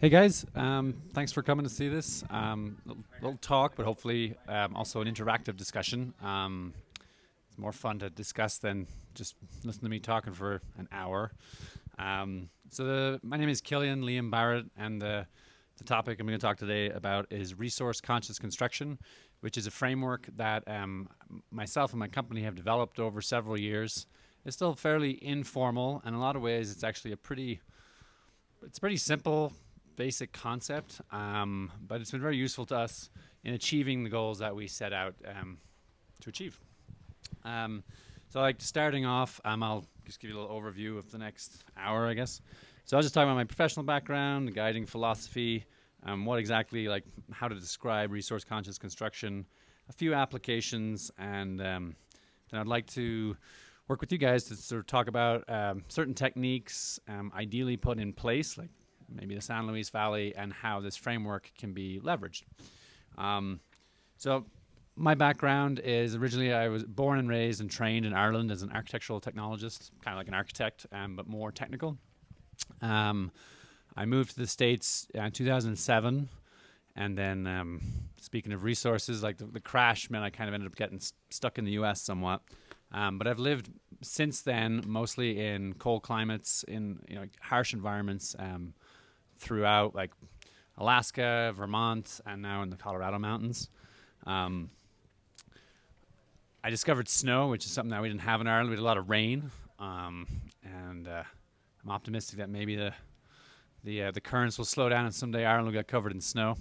Hey guys, thanks for coming to see this. Little talk, but hopefully also an interactive discussion. It's more fun to discuss than just listen to me talking for an hour. My name is Cillian Liam Barrett, and the topic I'm going to talk today about is resource conscious construction, which is a framework that myself and my company have developed over several years. It's still fairly informal, and in a lot of ways, it's pretty simple, basic concept, but it's been very useful to us in achieving the goals that we set out to achieve. Starting off, I'll just give you a little overview of the next hour, I guess. So I'll just talk about my professional background, the guiding philosophy, how to describe resource-conscious construction, a few applications, and then I'd like to work with you guys to sort of talk about certain techniques, ideally put in place, like maybe the San Luis Valley, and how this framework can be leveraged. So my background is originally I was born and raised and trained in Ireland as an architectural technologist, kind of like an architect, but more technical. I moved to the States in 2007, and then speaking of resources, like the crash meant I kind of ended up getting stuck in the U.S. somewhat. But I've lived since then mostly in cold climates, in harsh environments throughout like Alaska, Vermont, and now in the Colorado mountains. I discovered snow, which is something that we didn't have in Ireland. We had a lot of rain, and I'm optimistic that maybe the currents will slow down and someday Ireland will get covered in snow.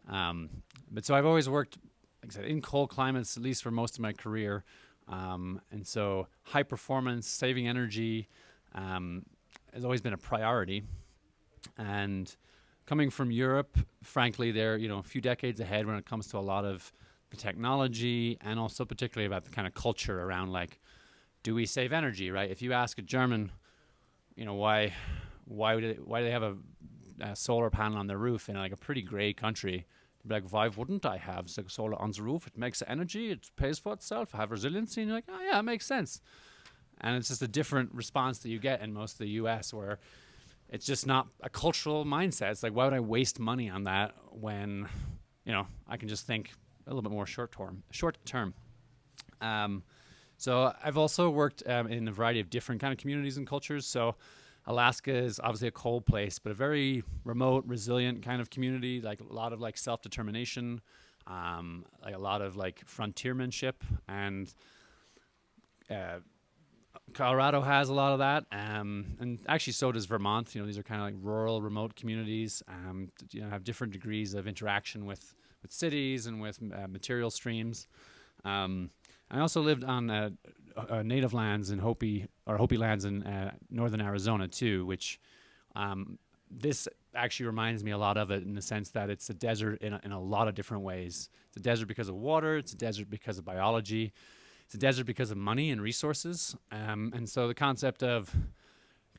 But so I've always worked, like I said, in cold climates, at least for most of my career. And so high performance, saving energy has always been a priority. And coming from Europe, frankly, they're a few decades ahead when it comes to a lot of the technology, and also particularly about the kind of culture around, like, do we save energy, right? If you ask a German, why do they have a solar panel on their roof in like a pretty gray country? They'd be like, why wouldn't I have solar on the roof? It makes energy, it pays for itself, I have resiliency. And you're like, oh yeah, it makes sense. And it's just a different response that you get in most of the US, where it's just not a cultural mindset. It's like, why would I waste money on that when, I can just think a little bit more short term. So I've also worked in a variety of different kind of communities and cultures. So Alaska is obviously a cold place, but a very remote, resilient kind of community, like a lot of like self-determination, like a lot of like frontiermanship, and Colorado has a lot of that, and actually so does Vermont. These are kind of like rural, remote communities. Have different degrees of interaction with cities and with material streams. I also lived on native lands in Hopi lands in northern Arizona too, which this actually reminds me a lot of it, in the sense that it's a desert in a lot of different ways. It's a desert because of water. It's a desert because of biology. It's a desert because of money and resources. And so the concept of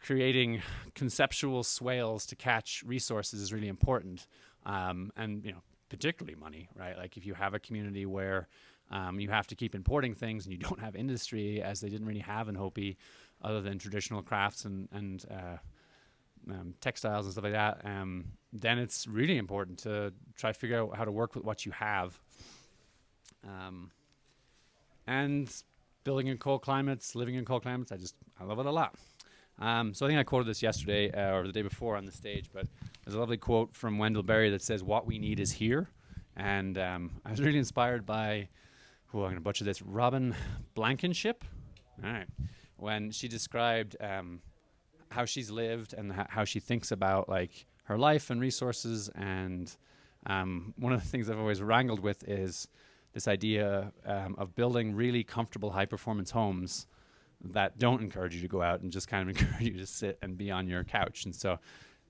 creating conceptual swales to catch resources is really important. And particularly money, right? Like if you have a community where you have to keep importing things and you don't have industry, as they didn't really have in Hopi, other than traditional crafts and textiles and stuff like that, then it's really important to try to figure out how to work with what you have. And building in cold climates, living in cold climates, I love it a lot. So I think I quoted this yesterday or the day before on the stage, but there's a lovely quote from Wendell Berry that says, "What we need is here." And I was really inspired by, I'm going to butcher this, Robin Blankenship. All right. When she described how she's lived and how she thinks about like her life and resources. And one of the things I've always wrangled with is this idea of building really comfortable, high-performance homes that don't encourage you to go out and just kind of encourage you to sit and be on your couch. And so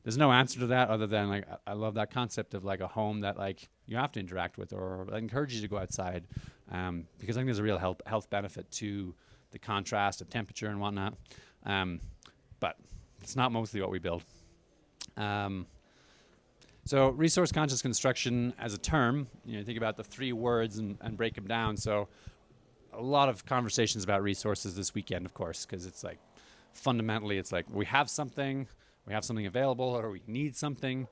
there's no answer to that other than, like, I love that concept of like a home that like you have to interact with, or like, encourage you to go outside, because I think there's a real health benefit to the contrast of temperature and whatnot. But it's not mostly what we build. So resource conscious construction as a term, think about the three words and break them down. So a lot of conversations about resources this weekend, of course, because it's like fundamentally it's like we have something available, or we need something.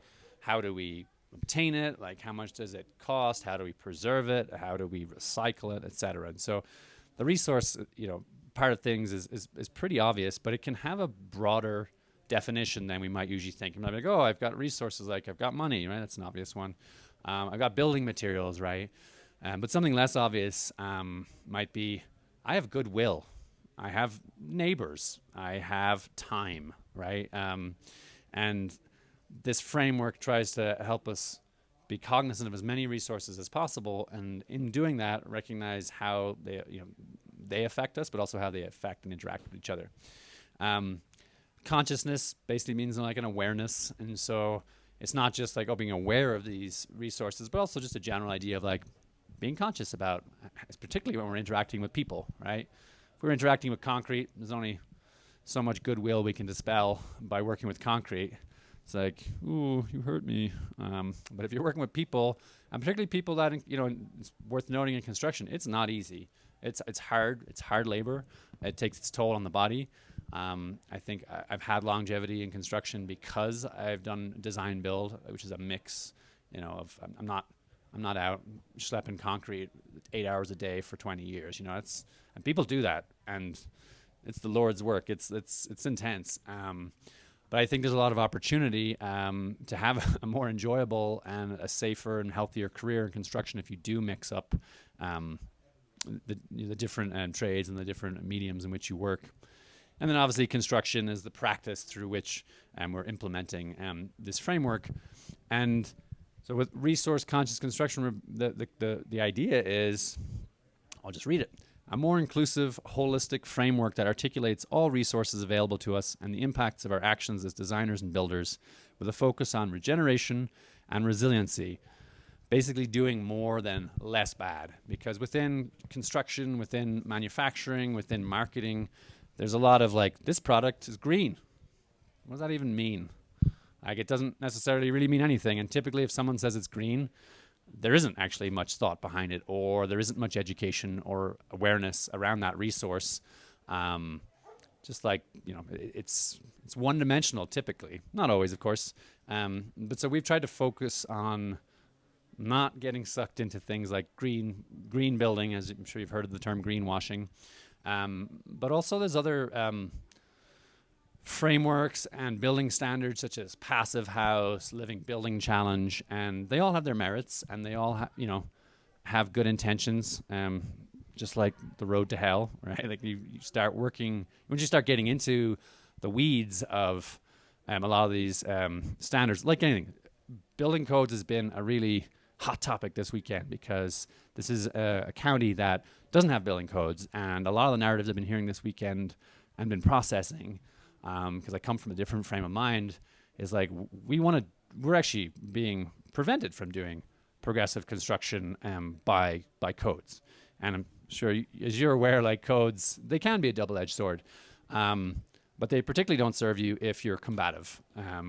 how do we obtain it? Like, how much does it cost? How do we preserve it? How do we recycle it, et cetera? And so the resource, part of things is pretty obvious, but it can have a broader definition than we might usually think. I'm like, oh, I've got resources, like I've got money, right? That's an obvious one. I've got building materials, right? But something less obvious might be, I have goodwill. I have neighbors. I have time, right? And this framework tries to help us be cognizant of as many resources as possible, and in doing that, recognize how they affect us, but also how they affect and interact with each other. Consciousness basically means like an awareness, and so it's not just like being aware of these resources, but also just a general idea of like being conscious about, particularly when we're interacting with people, right? If we're interacting with concrete, there's only so much goodwill we can dispel by working with concrete. It's like, ooh, you hurt me. But if you're working with people, and particularly people that, it's worth noting in construction, it's not easy. It's hard. It's hard labor. It takes its toll on the body. I think I've had longevity in construction because I've done design build, which is a mix, of I'm not out schlepping concrete 8 hours a day for 20 years. And people do that, and it's the Lord's work. It's intense. But I think there's a lot of opportunity to have a more enjoyable and a safer and healthier career in construction if you do mix up the different trades and the different mediums in which you work. And then obviously construction is the practice through which we're implementing this framework. And so with resource conscious construction, the idea is, I'll just read it. A more inclusive, holistic framework that articulates all resources available to us and the impacts of our actions as designers and builders, with a focus on regeneration and resiliency. Basically doing more than less bad. Because within construction, within manufacturing, within marketing, there's a lot of like, this product is green. What does that even mean? Like, it doesn't necessarily really mean anything. And typically if someone says it's green, there isn't actually much thought behind it, or there isn't much education or awareness around that resource. Just like, it's one-dimensional typically. Not always, of course. But so we've tried to focus on not getting sucked into things like green building, as I'm sure you've heard of the term greenwashing. But also there's other frameworks and building standards such as Passive House, Living Building Challenge, and they all have their merits, and they all have good intentions, just like the road to hell, right? Like you start working, once you start getting into the weeds of a lot of these standards, like anything, building codes has been a really hot topic this weekend because this is a county that doesn't have building codes, and a lot of the narratives I've been hearing this weekend and been processing, because I come from a different frame of mind, is like we're actually being prevented from doing progressive construction by codes. And I'm sure, as you're aware, like codes, they can be a double-edged sword, but they particularly don't serve you if you're combative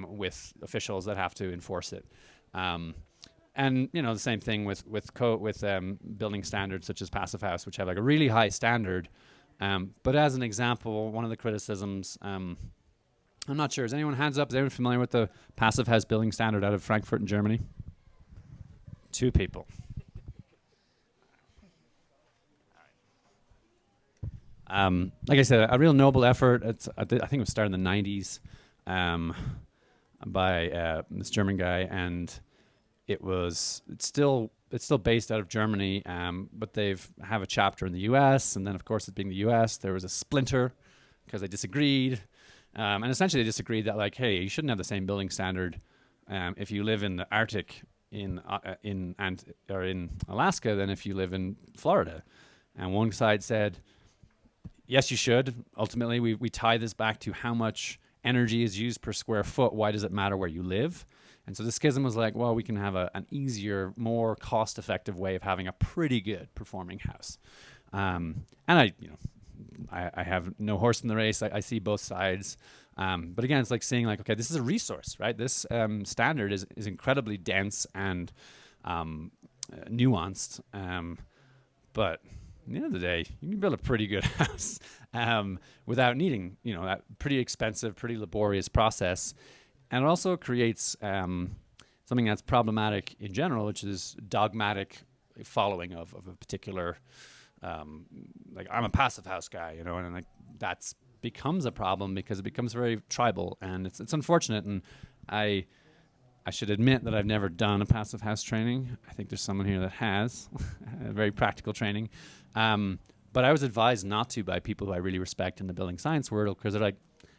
with officials that have to enforce it. And the same thing with building standards such as Passive House, which have like a really high standard. But as an example, one of the criticisms, I'm not sure, is anyone hands up? Is anyone familiar with the Passive House building standard out of Frankfurt in Germany? 2 people. Like I said, a real noble effort. I think it was started in the 90s by this German guy, and it's still based out of Germany, but have a chapter in the U.S., and then of course it being the U.S., there was a splinter because they disagreed, and essentially they disagreed that like, hey, you shouldn't have the same building standard if you live in the Arctic in Alaska than if you live in Florida. And one side said, yes, you should. Ultimately, we tie this back to how much energy is used per square foot. Why does it matter where you live? And so the schism was like, well, we can have an easier, more cost-effective way of having a pretty good performing house. And I have no horse in the race. I see both sides. But again, it's like saying like, okay, this is a resource, right? This standard is incredibly dense and nuanced. But at the end of the day, you can build a pretty good house without needing, that pretty expensive, pretty laborious process. And it also creates something that's problematic in general, which is dogmatic following of a particular, like I'm a passive house guy, you know, and like that's becomes a problem because it becomes very tribal, and it's unfortunate. And I should admit that I've never done a passive house training. I think there's someone here that has a very practical training. But I was advised not to by people who I really respect in the building science world, because they're like,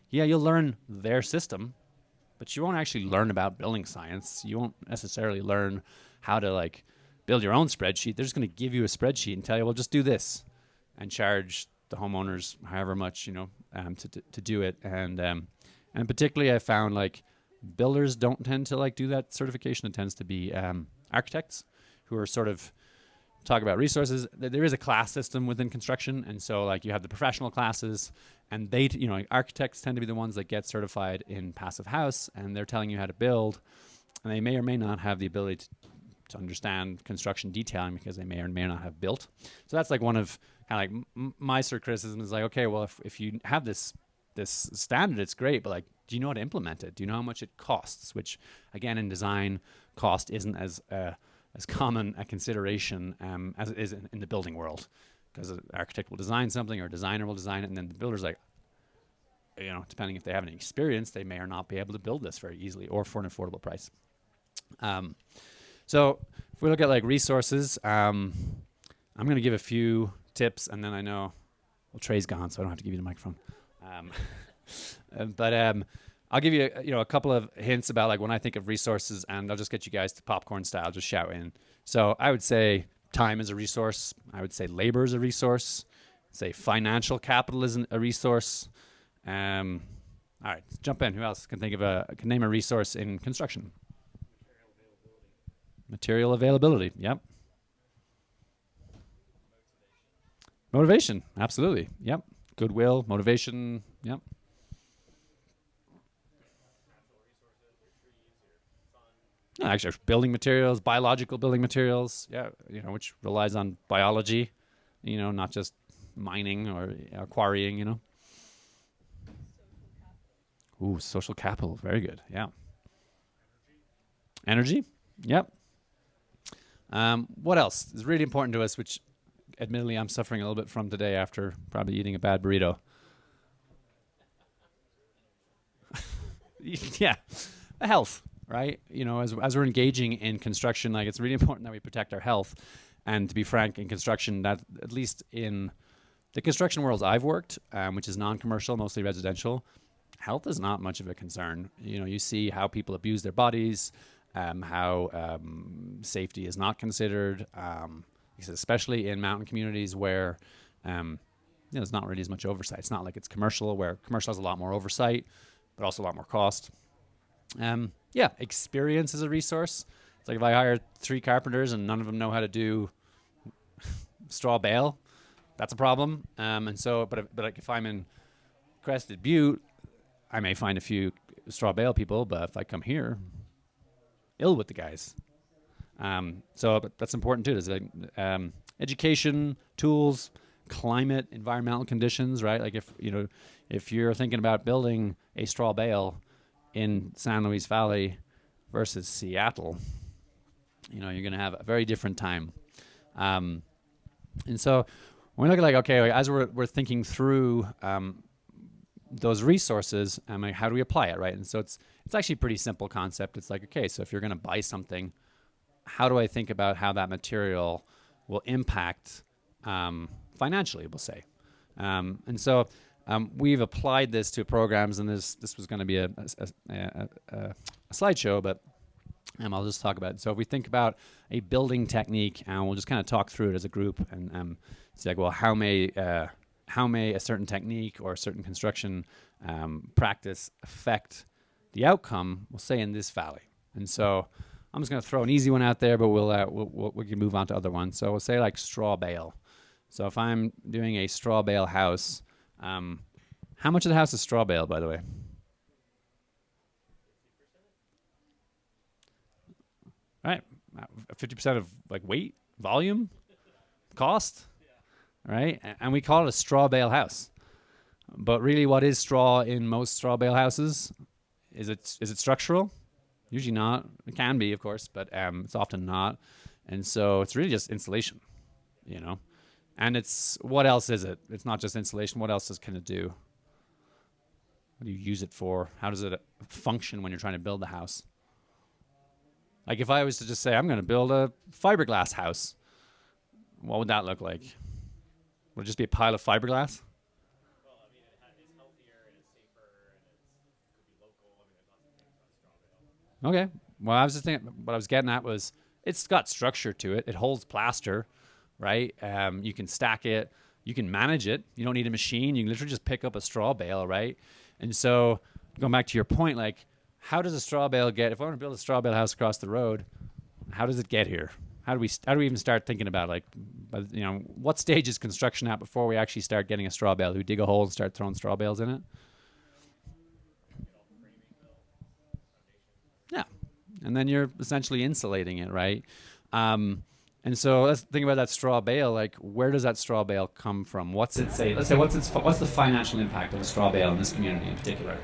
yeah, you'll learn their system, but you won't actually learn about building science. You won't necessarily learn how to like build your own spreadsheet. They're just going to give you a spreadsheet and tell you, well, just do this, and charge the homeowners however much, you know, to do it. And particularly I found like builders don't tend to like do that certification. It tends to be architects who are sort of talk about resources. There is a class system within construction, and so like you have the professional classes, and they, you know, like architects tend to be the ones that get certified in passive house, and they're telling you how to build, and they may or may not have the ability to understand construction detailing because they may or may not have built. So that's like one of kind of like my sort of criticism is like, okay, well, if you have this standard, it's great, but like, do you know how to implement it? Do you know how much it costs? Which again, in design, cost isn't as common a consideration as it is in the building world, because an architect will design something or a designer will design it, and then the builder's like, you know, depending if they have any experience, they may or not be able to build this very easily or for an affordable price. So if we look at like resources, I'm going to give a few tips, and then I know, well, Trey's gone, so I don't have to give you the microphone. But I'll give you, a couple of hints about like when I think of resources, and I'll just get you guys to popcorn style, just shout in. So I would say time is a resource. I would say labor is a resource. Say financial capital is a resource. All right, jump in. Who else can can name a resource in construction? Material availability. Yep. Motivation. Absolutely. Yep. Goodwill, motivation. Yep. No, actually, building materials, biological building materials. Yeah, which relies on biology. Not just mining or quarrying. Ooh, social capital. Very good. Yeah. Energy. Yep. What else is really important to us, which admittedly I'm suffering a little bit from today after probably eating a bad burrito? Yeah. Health, right? As we're engaging in construction, like it's really important that we protect our health. And to be frank, in construction, that at least in the construction worlds I've worked, which is non-commercial, mostly residential, health is not much of a concern. You see how people abuse their bodies, how safety is not considered, especially in mountain communities where there's not really as much oversight. It's not like it's commercial, where commercial has a lot more oversight, but also a lot more cost. Experience is a resource. It's like if I hire 3 carpenters and none of them know how to do straw bale, that's a problem. But like if I'm in Crested Butte, I may find a few straw bale people, but if I come here, ill with the guys. But that's important too. There's like education, tools, climate, environmental conditions, right? Like if you're thinking about building a straw bale in San Luis Valley versus Seattle, you're going to have a very different time. And so when we look at like, okay, as we're thinking through those resources, like how do we apply it, right? And so it's actually a pretty simple concept. It's like, okay, so if you're going to buy something, how do I think about how that material will impact financially, we'll say. And so we've applied this to programs, and this was going to be a slideshow, but I'll just talk about it. So if we think about a building technique, and we'll just kind of talk through it as a group, and it's like, well, how may a certain technique or a certain construction practice affect the outcome, we'll say, in this valley. And so I'm just going to throw an easy one out there, but we can move on to other ones. So we'll say like straw bale. So if I'm doing a straw bale house, how much of the house is straw bale, by the way? All right, 50% of like weight, volume, cost, right? And we call it a straw bale house. But really, what is straw in most straw bale houses? Is it structural? Usually not. It can be, of course, but it's often not. And so it's really just insulation, you know. And it's what else is it? It's not just insulation. What else can it do? What do you use it for? How does it function when you're trying to build the house? Like if I was to just say I'm going to build a fiberglass house, what would that look like? Would it just be a pile of fiberglass? Okay. Well, I was just thinking. What I was getting at was it's got structure to it. It holds plaster, right? You can stack it. You can manage it. You don't need a machine. You can literally just pick up a straw bale, right? And so, going back to your point, like, how does a straw bale get? If I want to build a straw bale house across the road, how does it get here? How do we even start thinking about like, what stage is construction at before we actually start getting a straw bale? Do we dig a hole and start throwing straw bales in it? Yeah, and then you're essentially insulating it, right? And so let's think about that straw bale. Like, where does that straw bale come from? What's it say? Let's say what's the financial impact of a straw bale in this community in particular?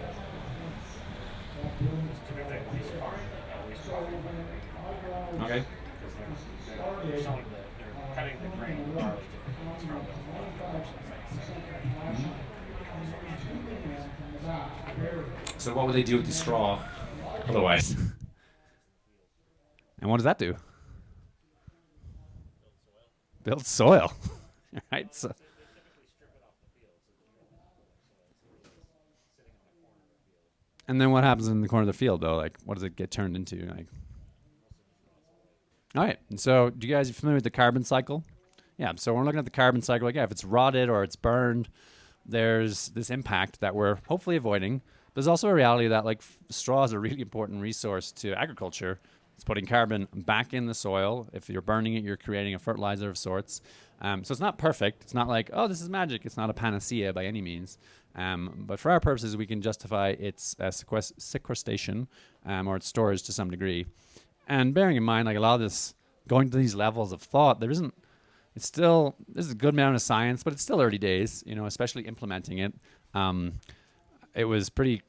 Okay. So what would they do with the straw otherwise? And what does that do? Build soil, right? So, and then what happens in the corner of the field, though? Like, what does it get turned into? Like, all right. And so, do you guys are familiar with the carbon cycle? Yeah. So we're looking at the carbon cycle. Like, yeah, if it's rotted or it's burned, there's this impact that we're hopefully avoiding. There's also a reality that like straw is a really important resource to agriculture. It's putting carbon back in the soil. If you're burning it, you're creating a fertilizer of sorts. So it's not perfect. It's not like, oh, this is magic. It's not a panacea by any means. But for our purposes, we can justify its sequestration or its storage to some degree. And bearing in mind, like a lot of this, going to these levels of thought, there's a good amount of science, but it's still early days, especially implementing it. It was pretty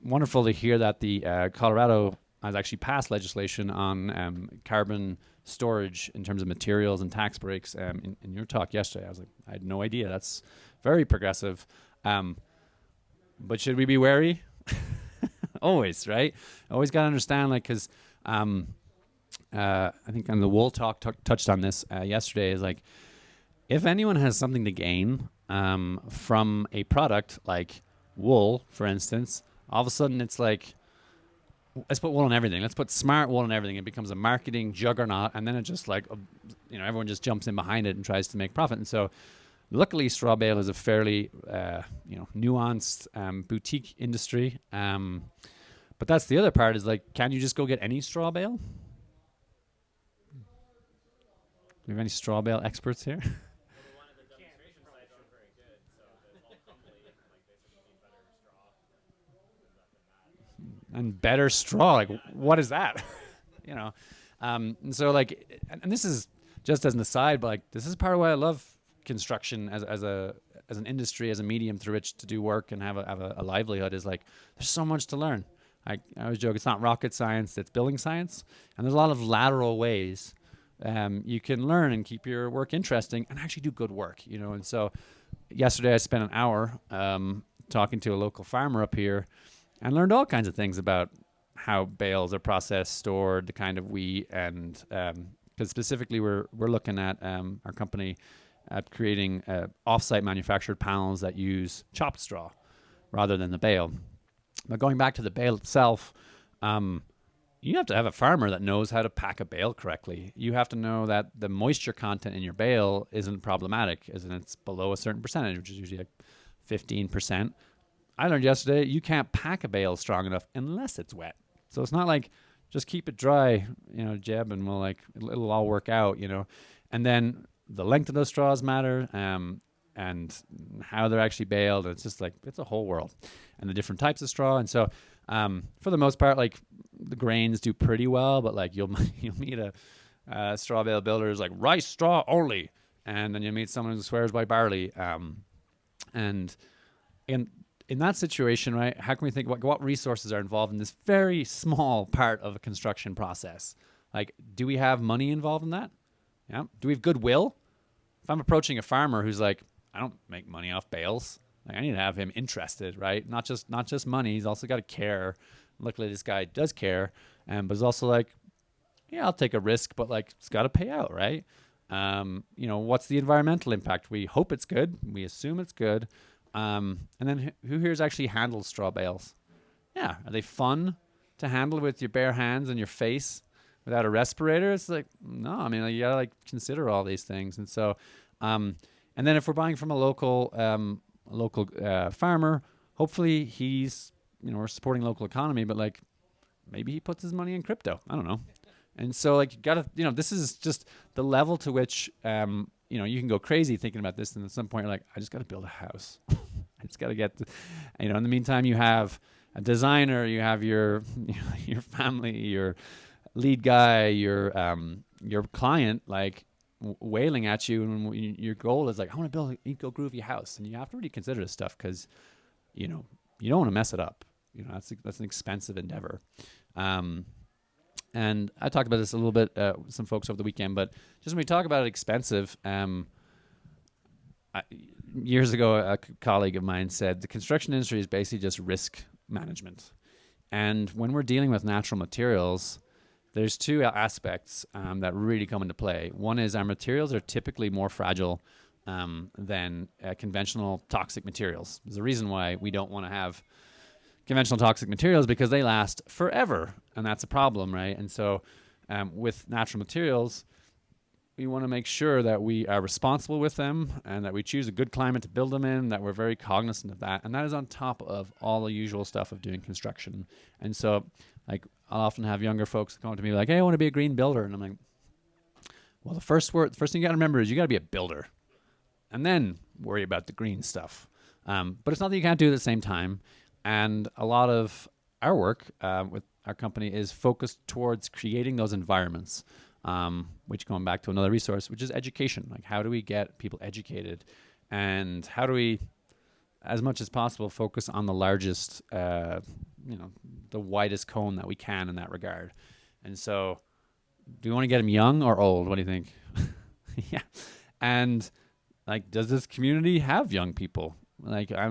wonderful to hear that the Colorado has actually passed legislation on carbon storage in terms of materials and tax breaks. In your talk yesterday, I was like, I had no idea. That's very progressive. But should we be wary? Always, right? Always got to understand, like, because I think on the Wool talk touched on this yesterday, is like, if anyone has something to gain from a product like wool, for instance, all of a sudden it's like, let's put wool on everything. Let's put smart wool on everything. It becomes a marketing juggernaut, and then it just like, everyone just jumps in behind it and tries to make profit. And so, luckily, straw bale is a fairly, nuanced boutique industry. But that's the other part is like, can you just go get any straw bale? Do we have any straw bale experts here? And better straw, like what is that? And so like, and this is just as an aside, but like this is part of why I love construction as an industry, as a medium through which to do work and have a livelihood. Is like there's so much to learn. I always joke it's not rocket science, it's building science, and there's a lot of lateral ways you can learn and keep your work interesting and actually do good work. And so yesterday I spent an hour talking to a local farmer up here. And learned all kinds of things about how bales are processed, stored, the kind of wheat, and because specifically we're looking at our company at creating off-site manufactured panels that use chopped straw rather than the bale. But going back to the bale itself, you have to have a farmer that knows how to pack a bale correctly. You have to know that the moisture content in your bale isn't problematic, as in it's below a certain percentage, which is usually like 15%. I learned yesterday you can't pack a bale strong enough unless it's wet. So it's not like just keep it dry, Jeb, and it'll all work out, And then the length of those straws matter, and how they're actually baled. It's just like it's a whole world, and the different types of straw. And so, for the most part, like the grains do pretty well, but like you'll meet a straw bale builder who's like rice straw only, and then you meet someone who swears by barley, and in that situation, right, how can we think about what resources are involved in this very small part of a construction process? Like, do we have money involved in that? Yeah. Do we have goodwill? If I'm approaching a farmer who's like, I don't make money off bales, like, I need to have him interested, right? Not just money. He's also got to care. Luckily, this guy does care, but he's also like, yeah, I'll take a risk, but like, it's got to pay out, right? What's the environmental impact? We hope it's good. We assume it's good. And then who here has actually handled straw bales? Yeah. Are they fun to handle with your bare hands and your face without a respirator? It's like, no, I mean, like, you gotta like consider all these things. And so, and then if we're buying from a local farmer, hopefully he's, we're supporting local economy, but like maybe he puts his money in crypto. I don't know. And so like, you gotta, this is just the level to which, you can go crazy thinking about this. And at some point you're like, I just got to build a house. I just got to get, in the meantime, you have a designer, you have your family, your lead guy, your client, like wailing at you. And your goal is like, I want to build an eco-groovy house. And you have to really consider this stuff because, you don't want to mess it up. That's an expensive endeavor. And I talked about this a little bit with some folks over the weekend, but just when we talk about it expensive, years ago, a colleague of mine said the construction industry is basically just risk management. And when we're dealing with natural materials, there's two aspects that really come into play. One is our materials are typically more fragile than conventional toxic materials. There's a reason why we don't want to have conventional toxic materials, because they last forever, and that's a problem, right? And so with natural materials, we want to make sure that we are responsible with them and that we choose a good climate to build them in, that we're very cognizant of that. And that is on top of all the usual stuff of doing construction. And so like I'll often have younger folks come to me like, hey, I want to be a green builder. And I'm like, well, the first thing you got to remember is you got to be a builder and then worry about the green stuff. But it's not that you can't do it at the same time. And a lot of our work with our company is focused towards creating those environments, which, going back to another resource, which is education. Like, how do we get people educated? And how do we, as much as possible, focus on the largest, the widest cone that we can in that regard? And so, do we want to get them young or old? What do you think? Yeah. And, like, does this community have young people? Like, our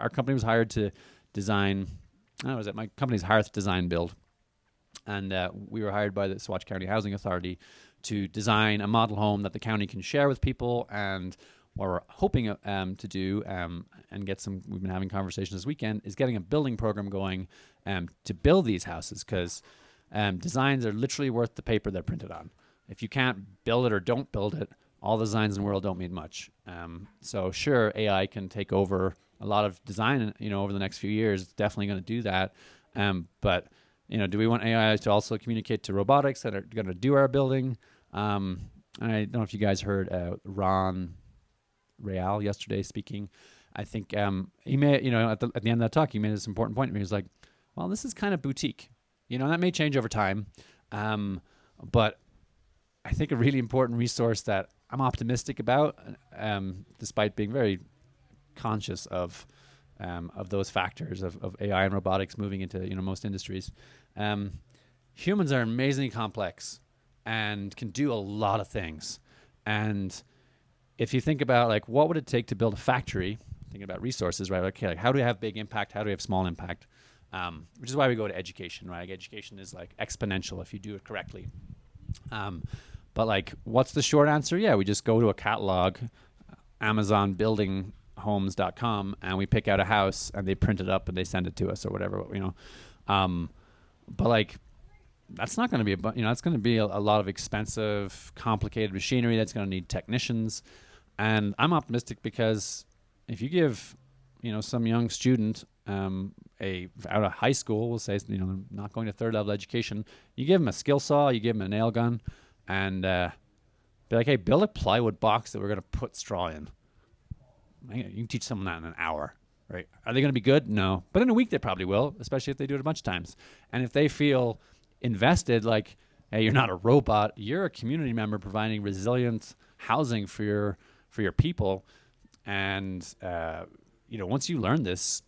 company was hired to design, my company's Hearth Design Build. And we were hired by the Saguache County Housing Authority to design a model home that the county can share with people. And what we're hoping to do, and we've been having conversations this weekend, is getting a building program going to build these houses, because designs are literally worth the paper they're printed on. If you can't build it or don't build it, all the designs in the world don't mean much. So sure, AI can take over a lot of design, over the next few years. It's definitely going to do that. But do we want AI to also communicate to robotics that are going to do our building? I don't know if you guys heard Ron Real yesterday speaking. I think he made, at the end of that talk, he made this important point. He was like, well, this is kind of boutique. That may change over time. But I think a really important resource that I'm optimistic about, despite being very conscious of those factors of AI and robotics moving into most industries. Humans are amazingly complex and can do a lot of things. And if you think about like what would it take to build a factory, thinking about resources, right? Okay, like how do we have big impact? How do we have small impact? Which is why we go to education, right? Like education is like exponential if you do it correctly. But like, what's the short answer? Yeah, we just go to a catalog, Amazon buildinghomes.com, and we pick out a house and they print it up and they send it to us or whatever, But like, that's not going to be it's going to be a lot of expensive, complicated machinery that's going to need technicians. And I'm optimistic because if you give, some young student out of high school, we'll say, not going to third level education, you give them a skill saw, you give them a nail gun, and be like, hey, build a plywood box that we're going to put straw in. You can teach someone that in an hour, right? Are they going to be good? No. But in a week, they probably will, especially if they do it a bunch of times. And if they feel invested, like, hey, you're not a robot, you're a community member providing resilient housing for your people. And, once you learn this,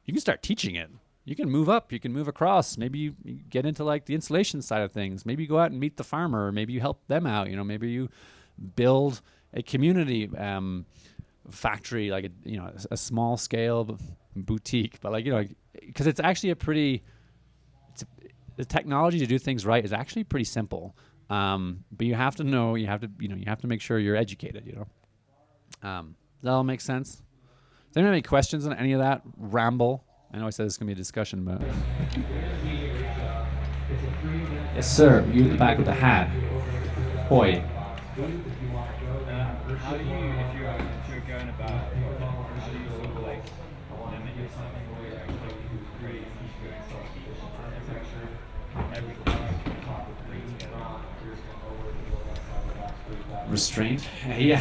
you can start teaching it. You can move up, you can move across. Maybe you get into like the installation side of things. Maybe you go out and meet the farmer. Maybe you help them out. Maybe you build a community factory, like a small scale boutique. But because it's actually the technology to do things right is actually pretty simple. But you have to know, you have to make sure you're educated. Does that all make sense? Does anyone have any questions on any of that ramble? I know I said this is going to be a discussion, but... Yes, sir. You in the back with the hat. Boy. How do you, if you're going about, how do you sort of like limit yourself or create Restraint? Yeah.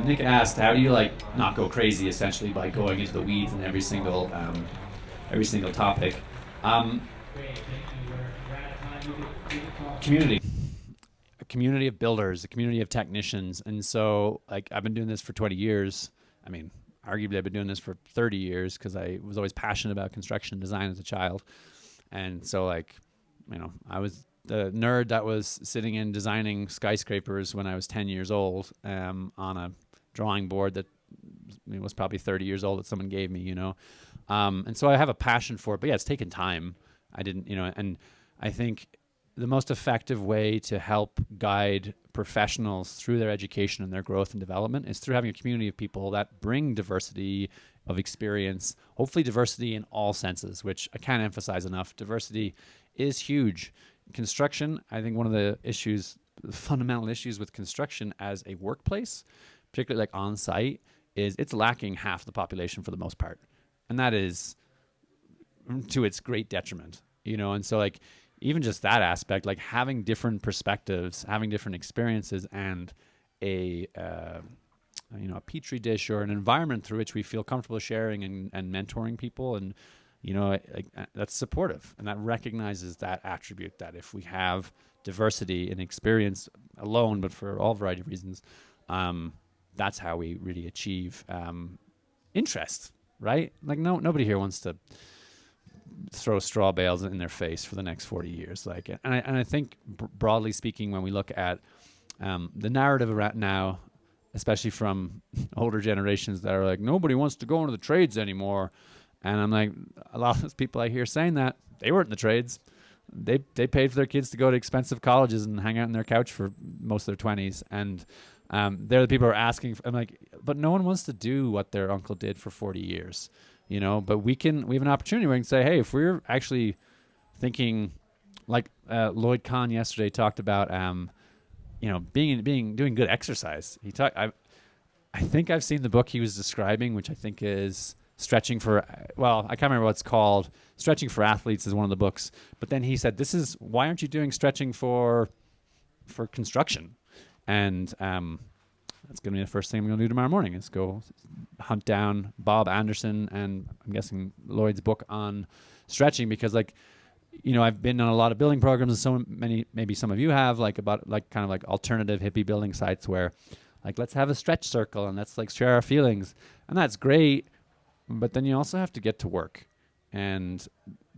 Nick asked, how do you not go crazy essentially by going into the weeds in every single topic? Community. A community of builders, a community of technicians. And so I've been doing this for 20 years. I mean, arguably I've been doing this for 30 years because I was always passionate about construction and design as a child. And so I was the nerd that was sitting in designing skyscrapers when I was 10 years old on a drawing board that was probably 30 years old that someone gave me, and so I have a passion for it. But yeah, it's taken time. I didn't, and I think the most effective way to help guide professionals through their education and their growth and development is through having a community of people that bring diversity of experience, hopefully diversity in all senses, which I can't emphasize enough. Diversity is huge. Construction, I think one of the fundamental issues with construction as a workplace, particularly on site, is it's lacking half the population for the most part. And that is to its great detriment, and so even just that aspect, having different perspectives, having different experiences, and a petri dish or an environment through which we feel comfortable sharing and mentoring people, and that's supportive, and that recognizes that attribute, that if we have diversity in experience alone, but for all variety of reasons, that's how we really achieve interest, right? Nobody here wants to throw straw bales in their face for the next 40 years. And I think broadly speaking, when we look at the narrative around now, especially from older generations that are nobody wants to go into the trades anymore. And I'm a lot of those people I hear saying that, they weren't in the trades. They paid for their kids to go to expensive colleges and hang out on their couch for most of their 20s. And they're the people who are asking. I'm but no one wants to do what their uncle did for 40 years. But we have an opportunity where we can say, hey, if we're actually thinking Lloyd Kahn yesterday talked about, doing good exercise. I think I've seen the book he was describing, which I think is Stretching for, I can't remember what it's called. Stretching for Athletes is one of the books. But then he said, why aren't you doing stretching for construction? And that's going to be the first thing I'm going to do tomorrow morning is go hunt down Bob Anderson and I'm guessing Lloyd's book on stretching, because I've been on a lot of building programs, and so many, maybe some of you have, about alternative hippie building sites where let's have a stretch circle and let's share our feelings. And that's great. But then you also have to get to work. And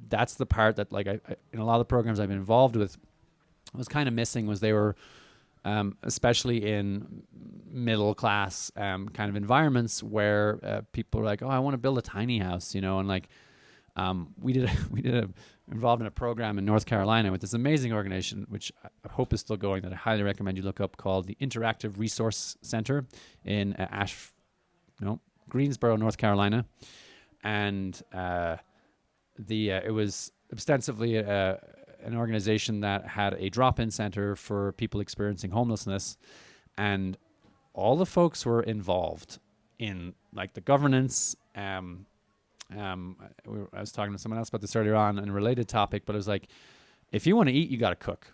that's the part that I in a lot of the programs I've been involved with, I was kind of missing, was they were especially in middle class kind of environments where people are oh, I want to build a tiny house, and we did involved in a program in North Carolina with this amazing organization, which I hope is still going, that I highly recommend you look up, called the Interactive Resource Center in Greensboro, North Carolina. And it was ostensibly an organization that had a drop-in center for people experiencing homelessness, and all the folks were involved in the governance. I was talking to someone else about this earlier on in a related topic, but it was if you want to eat, you got to cook.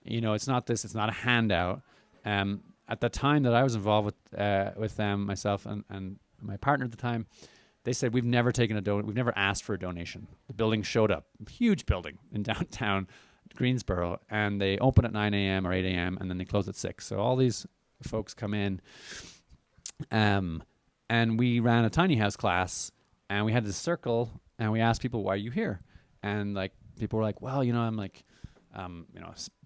It's not a handout. At the time that I was involved with them, myself and my partner at the time, they said, we've never asked for a donation. The building showed up, huge building in downtown Greensboro, and they open at 9 a.m. or 8 a.m. and then they close at 6. So all these folks come in, And we ran a tiny house class, and we had this circle, and we asked people, why are you here? And like people were like, well, I'm like,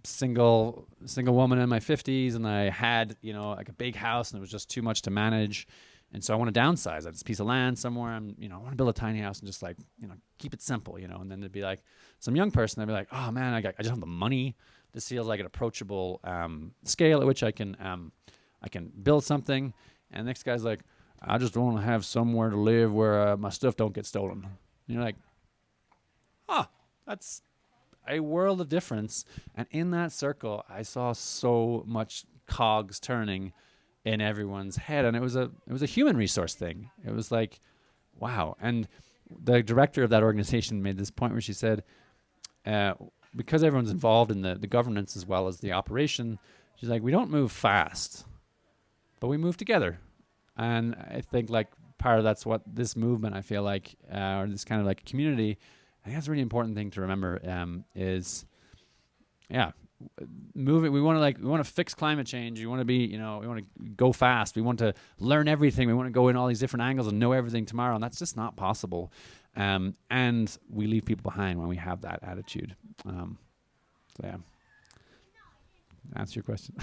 single woman in my 50s, and I had, like a big house, and it was just too much to manage. And so I want to downsize. I have this piece of land somewhere. I want to build a tiny house and just like, keep it simple, and then there'd be like some young person, they'd be like, oh man, I just have the money. This feels like an approachable scale at which I can build something. And the next guy's like, I just want to have somewhere to live where my stuff don't get stolen. And you're like, that's a world of difference. And in that circle, I saw so much cogs turning in everyone's head, and it was a human resource thing. It was like, wow. And the director of that organization made this point where she said, because everyone's involved in the governance as well as the operation, she's like, we don't move fast, but we move together. And I think like part of that's what this movement, I feel like, or this kind of like community, I think that's a really important thing to remember, is, moving. We want to fix climate change. We want to be, we want to go fast. We want to learn everything. We want to go in all these different angles and know everything tomorrow. And that's just not possible. And we leave people behind when we have that attitude. Answer your question.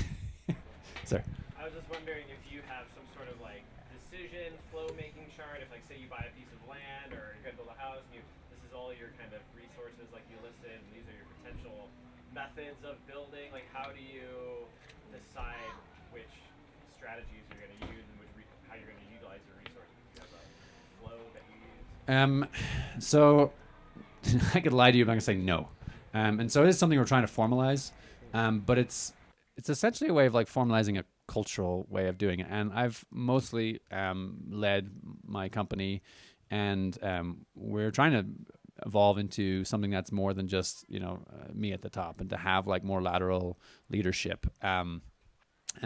Sorry. I was just wondering if you have some sort of like decision flow making chart. If like say you buy a piece of land or you're gonna build a house and this is all your kind of resources like you listed, and these are your potential methods of building. Like how do you decide which strategies you're gonna use and how you're gonna utilize your resources? Do you have a flow that you use? So I could lie to you, but I'm gonna say no. And so it is something we're trying to formalize, but it's essentially a way of like formalizing a cultural way of doing it. And I've mostly led my company, and we're trying to evolve into something that's more than just me at the top, and to have like more lateral leadership, and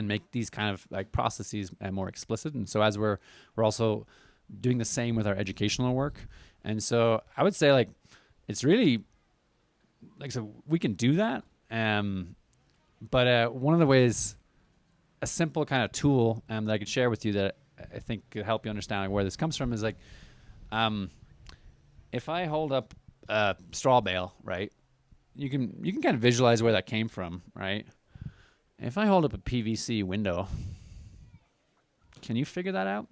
make these kind of like processes more explicit. And so as we're also doing the same with our educational work. And so I would say like it's really like, so we can do that. But one of the ways, a simple kind of tool that I could share with you that I think could help you understand like, where this comes from is like, if I hold up a straw bale, right, you can kind of visualize where that came from, right? If I hold up a PVC window, can you figure that out?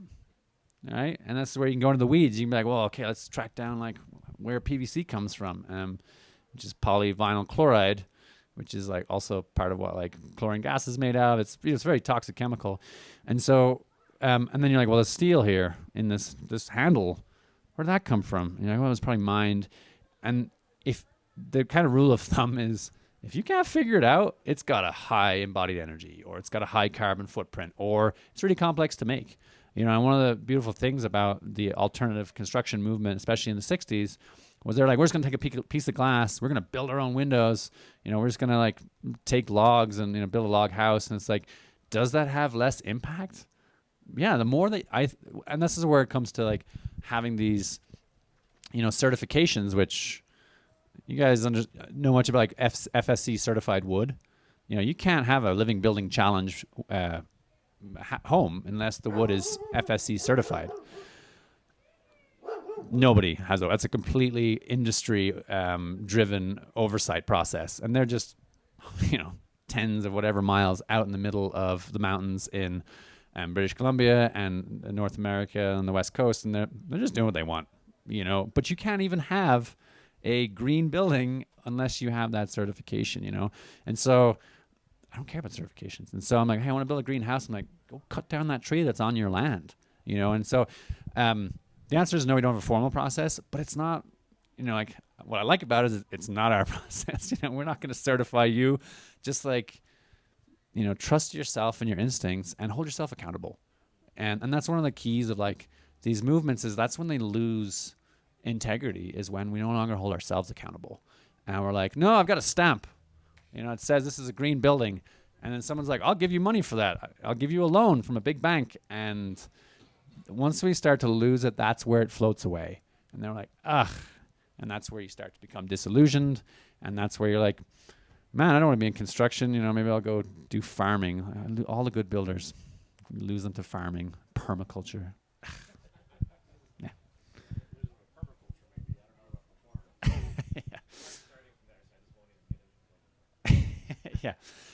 All right, and that's where you can go into the weeds. You can be like, well, okay, let's track down like where PVC comes from, which is polyvinyl chloride, which is like also part of what like chlorine gas is made of. It's a very toxic chemical. And so, and then you're like, well, there's steel here in this handle. Where'd that come from? And you're like, well, it was probably mined. And if the kind of rule of thumb is, if you can't figure it out, it's got a high embodied energy, or it's got a high carbon footprint, or it's really complex to make. And one of the beautiful things about the alternative construction movement, especially in the 60s, was they're like, we're just going to take a piece of glass. We're going to build our own windows. We're just going to like take logs and, build a log house. And it's like, does that have less impact? Yeah. The more that and this is where it comes to like having these, certifications, which you guys know much about, like FSC certified wood. You can't have a living building challenge, home unless the wood is FSC certified. Nobody has that. That's a completely industry driven oversight process, and they're just tens of whatever miles out in the middle of the mountains in British Columbia and North America and the West Coast, and they're just doing what they want, but you can't even have a green building unless you have that certification, and so I don't care about certifications. And so I'm like, hey, I want to build a greenhouse. I'm like, go cut down that tree that's on your land, And so the answer is no, we don't have a formal process, but it's not, like what I like about it is it's not our process. We're not going to certify you. Just like, trust yourself and your instincts and hold yourself accountable. And that's one of the keys of like these movements, is that's when they lose integrity, is when we no longer hold ourselves accountable. And we're like, no, I've got a stamp. It says this is a green building. And then someone's like, I'll give you money for that. I'll give you a loan from a big bank. And once we start to lose it, that's where it floats away. And they're like, ugh. And that's where you start to become disillusioned. And that's where you're like, man, I don't want to be in construction. Maybe I'll go do farming. All the good builders, lose them to farming, permaculture. Yeah,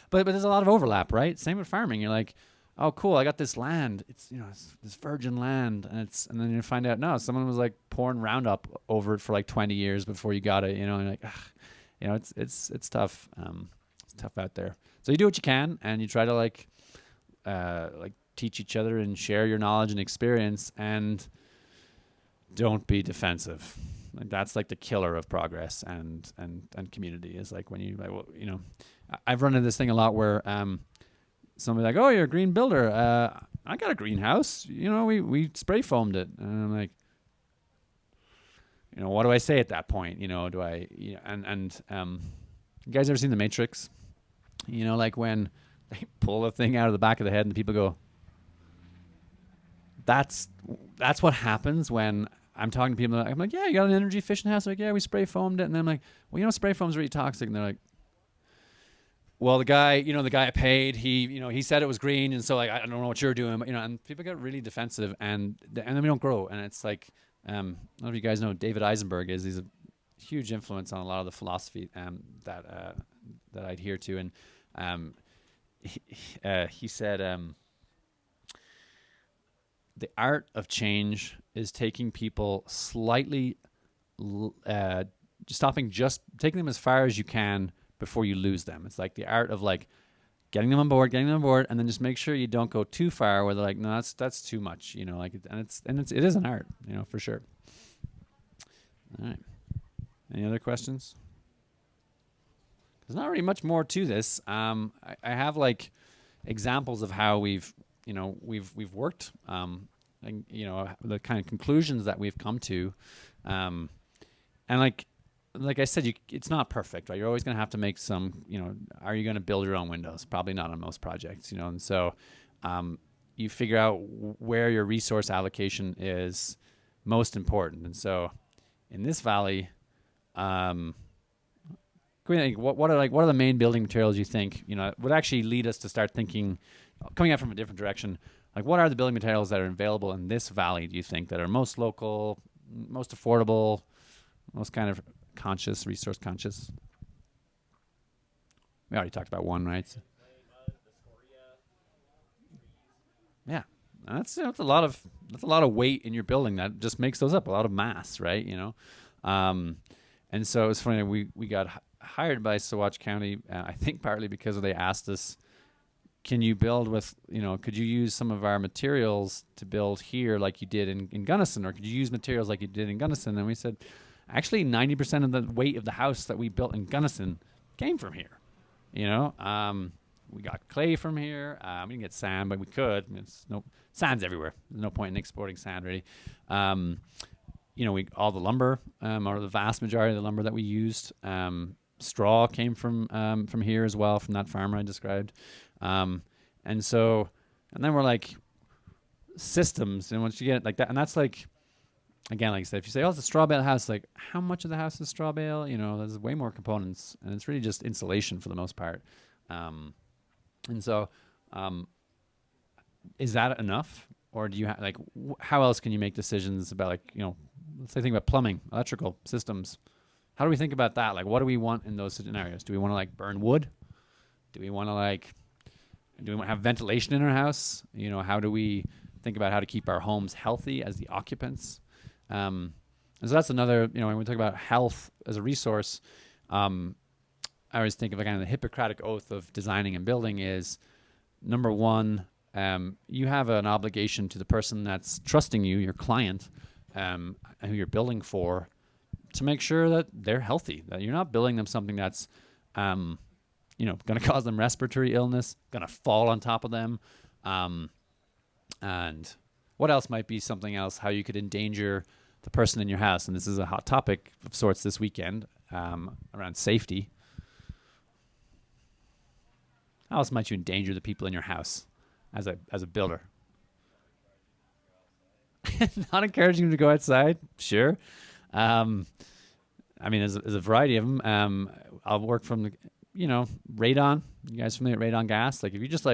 but there's a lot of overlap, right? Same with farming. You're like, oh, cool, I got this land. It's it's this virgin land, and then you find out no, someone was like pouring Roundup over it for like 20 years before you got it. And you're like, ugh, it's tough. It's tough out there. So you do what you can, and you try to like teach each other and share your knowledge and experience, and don't be defensive. Like that's like the killer of progress and community is like when you like, well, I've run into this thing a lot where somebody's like, oh, you're a green builder. I got a greenhouse. We spray foamed it. And I'm like, what do I say at that point? Do I, you guys ever seen The Matrix? Like when they pull the thing out of the back of the head and people go, that's what happens when I'm talking to people. I'm like, yeah, you got an energy efficient house? Like, yeah, we spray foamed it. And then I'm like, well, spray foam's really toxic. And they're like, well, the guy I paid, he said it was green. And so like, I don't know what you're doing, but, and people get really defensive and then we don't grow. And it's like, I don't know if you guys know who David Eisenberg is. He's a huge influence on a lot of the philosophy that I adhere to. And he said, the art of change is taking people slightly, taking them as far as you can before you lose them. It's like the art of like getting them on board, and then just make sure you don't go too far where they're like, no, that's too much, it is an art, for sure. All right. Any other questions? There's not really much more to this. I have like examples of how we've worked, and the kind of conclusions that we've come to, and like I said, it's not perfect, right? You're always going to have to make some, are you going to build your own windows? Probably not on most projects, and so you figure out where your resource allocation is most important. And so in this valley, what are the main building materials you think would actually lead us to start thinking, coming out from a different direction? Like, what are the building materials that are available in this valley, do you think, that are most local, most affordable, most kind of resource conscious? We already talked about one, right? Yeah, that's a lot of weight in your building that just makes those up, a lot of mass, right? And so it's funny, we got hired by Saguache County, I think partly because they asked us, can you build with, could you use some of our materials to build here like you did in Gunnison, or could you use materials like you did in Gunnison? And we said, actually 90% of the weight of the house that we built in Gunnison came from here. We got clay from here. We didn't get sand, but we could. Sand's everywhere. There's no point in exporting sand, really. All the lumber, or the vast majority of the lumber that we used, straw came from here as well, from that farmer I described. And then we're like systems, and once you get like that, and that's like, again, like I said, if you say, oh, it's a straw bale house, like how much of the house is straw bale? There's way more components, and it's really just insulation for the most part. And so, is that enough? Or do you how else can you make decisions about let's say think about plumbing, electrical systems. How do we think about that? Like, what do we want in those scenarios? Do we want to burn wood? Do we want to have ventilation in our house? How do we think about how to keep our homes healthy as the occupants? And so that's another, when we talk about health as a resource, I always think of kind of the Hippocratic oath of designing and building is, number one, you have an obligation to the person that's trusting you, your client, and who you're building for, to make sure that they're healthy, that you're not building them something that's, going to cause them respiratory illness, going to fall on top of them. And what else might be something else, how you could endanger the person in your house? And this is a hot topic of sorts this weekend, around safety. How else might you endanger the people in your house as a builder? Not encouraging them to go outside, sure. There's a variety of them. I'll work from the, radon. You guys familiar with radon gas? Like, if you just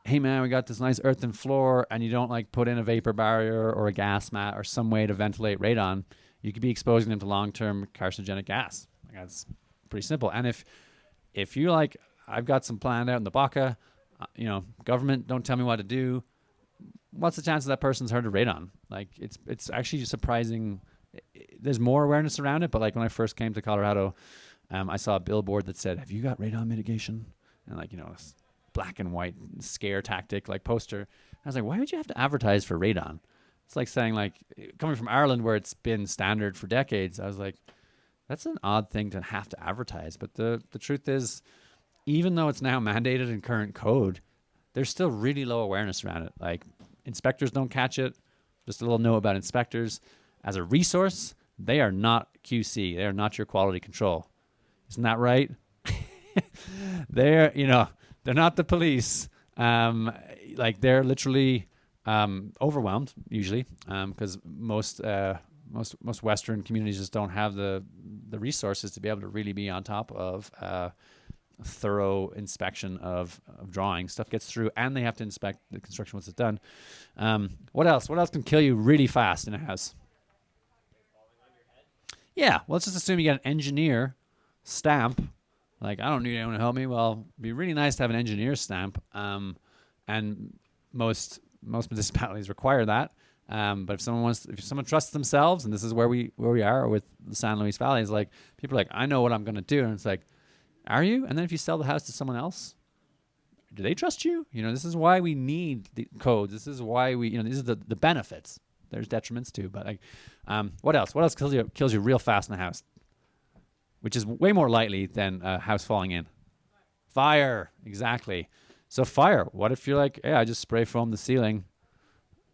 hey man, we got this nice earthen floor, and you don't put in a vapor barrier or a gas mat or some way to ventilate radon, you could be exposing them to long-term carcinogenic gas. That's pretty simple. And if you're I've got some planned out in the Baca. Government, don't tell me what to do. What's the chance that person's heard of radon? Like, it's actually surprising. There's more awareness around it, but like when I first came to Colorado, I saw a billboard that said, "Have you got radon mitigation?" And like, this black and white scare tactic, like poster. I was like, why would you have to advertise for radon? It's like saying, like, coming from Ireland where it's been standard for decades, I was like, that's an odd thing to have to advertise. But the truth is, even though it's now mandated in current code, there's still really low awareness around it. Like, inspectors don't catch it. Just a little note about inspectors. As a resource, they are not QC. They are not your quality control. Isn't that right? They're not the police. They're literally overwhelmed usually, because most Western communities just don't have the resources to be able to really be on top of thorough inspection of drawings. Stuff gets through, and they have to inspect the construction once it's done. What else? What else can kill you really fast in a house? Yeah, well, let's just assume you got an engineer stamp. Like, I don't need anyone to help me. Well, it'd be really nice to have an engineer stamp, and most municipalities require that. But if someone trusts themselves, and this is where we are with the San Luis Valley, is like, people are like, I know what I'm going to do, and it's like, are you? And then if you sell the house to someone else, do they trust you? This is why we need the codes. This is why these are the benefits. There's detriments too, but like, what else? What else kills you real fast in a house? Which is way more likely than a house falling in. Fire, exactly. So fire. What if you're like, I just spray foam the ceiling,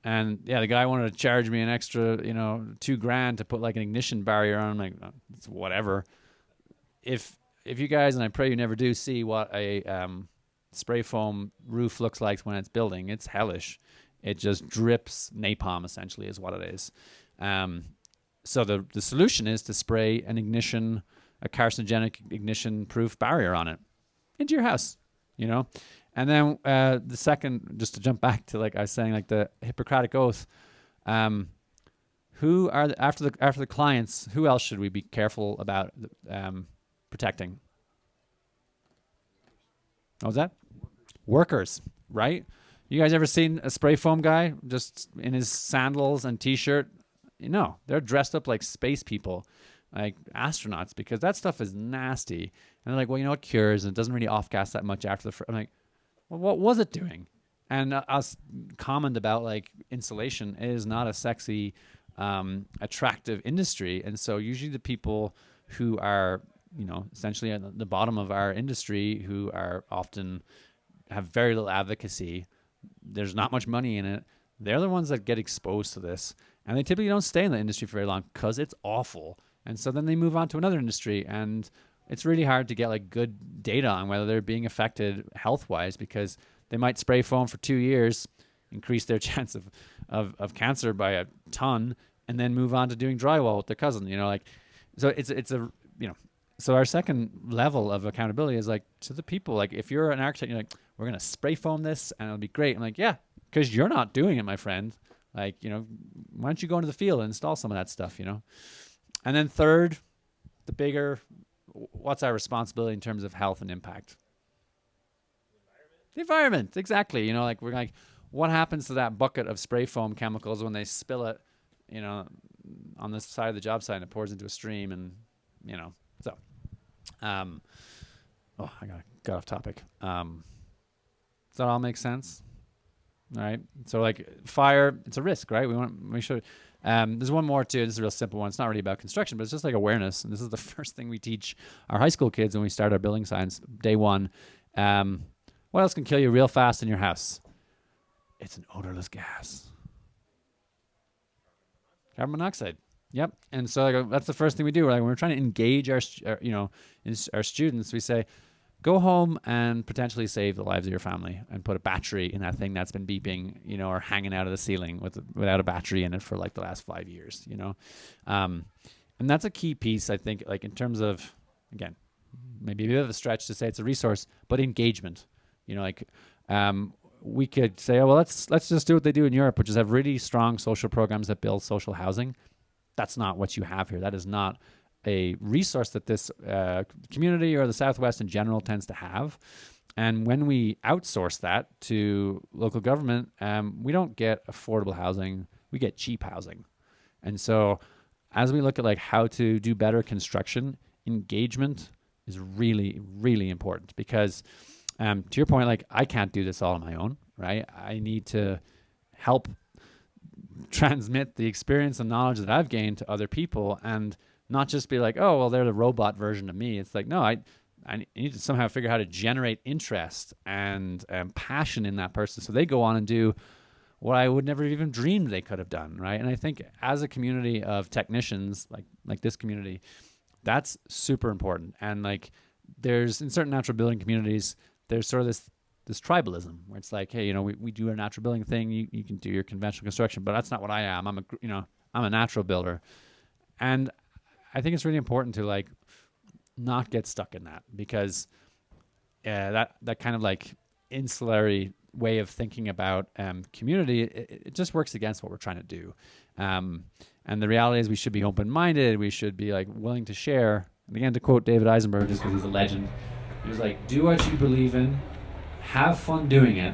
and the guy wanted to charge me an extra, $2,000 to put like an ignition barrier on. I'm like, it's whatever. If you guys, and I pray you never do, see what a spray foam roof looks like when it's building, it's hellish. It just drips napalm, essentially, is what it is. So the solution is to spray a carcinogenic ignition-proof barrier on it into your house, And then the second, just to jump back to, like I was saying, like the Hippocratic Oath, who are after the clients? Who else should we be careful about protecting? What was that? Workers, right? You guys ever seen a spray foam guy just in his sandals and t-shirt? No, they're dressed up like space people, like astronauts, because that stuff is nasty. And they're like, well, it cures, and it doesn't really off-gas that much after I'm like, well, what was it doing? And us comment about, like, insulation is not a sexy, attractive industry. And so usually the people who are, essentially at the bottom of our industry, who are often have very little advocacy, there's not much money in it, they're the ones that get exposed to this. And they typically don't stay in the industry for very long because it's awful. And so then they move on to another industry, and it's really hard to get like good data on whether they're being affected health-wise, because they might spray foam for 2 years, increase their chance of cancer by a ton, and then move on to doing drywall with their cousin, so it's a, so our second level of accountability is like to the people. Like, if you're an architect, you're like, we're going to spray foam this and it'll be great. I'm like, yeah, because you're not doing it, my friend. Like, why don't you go into the field and install some of that stuff, And then third, the bigger, what's our responsibility in terms of health and impact? The environment, exactly. Like, we're like, what happens to that bucket of spray foam chemicals when they spill it, on the side of the job site, and it pours into a stream, and, so, I got off topic. Does that all make sense? All right. So, like, fire, it's a risk, right? We should. There's one more too. This is a real simple one. It's not really about construction, but it's just like awareness. And this is the first thing we teach our high school kids when we start our building science day one. What else can kill you real fast in your house? It's an odorless gas. Carbon monoxide. Yep. And so, like, that's the first thing we do. Like, when we're trying to engage our students, we say, go home and potentially save the lives of your family, and put a battery in that thing that's been beeping, or hanging out of the ceiling without a battery in it for like the last 5 years, And that's a key piece, I think, like, in terms of, again, maybe a bit of a stretch to say it's a resource, but engagement, we could say, oh, well, let's just do what they do in Europe, which is have really strong social programs that build social housing. That's not what you have here. That is not a resource that this community or the Southwest in general tends to have. And when we outsource that to local government, we don't get affordable housing, we get cheap housing. And so as we look at like how to do better construction, engagement is really, really important, because to your point, like I can't do this all on my own, right? I need to help transmit the experience and knowledge that I've gained to other people, and not just be like, oh, well, they're the robot version of me. It's like, no, I need to somehow figure out how to generate interest and passion in that person, so they go on and do what I would never even dreamed they could have done, right? And I think as a community of technicians, like this community, that's super important. And like there's in certain natural building communities, there's sort of this tribalism where it's like, hey, we do a natural building thing. You can do your conventional construction, but that's not what I am. I'm a natural builder. And I think it's really important to like not get stuck in that, because that kind of like insulary way of thinking about community, it just works against what we're trying to do. And the reality is we should be open-minded. We should be like willing to share. And again, to quote David Eisenberg, just because he's a legend, he was like, do what you believe in, have fun doing it,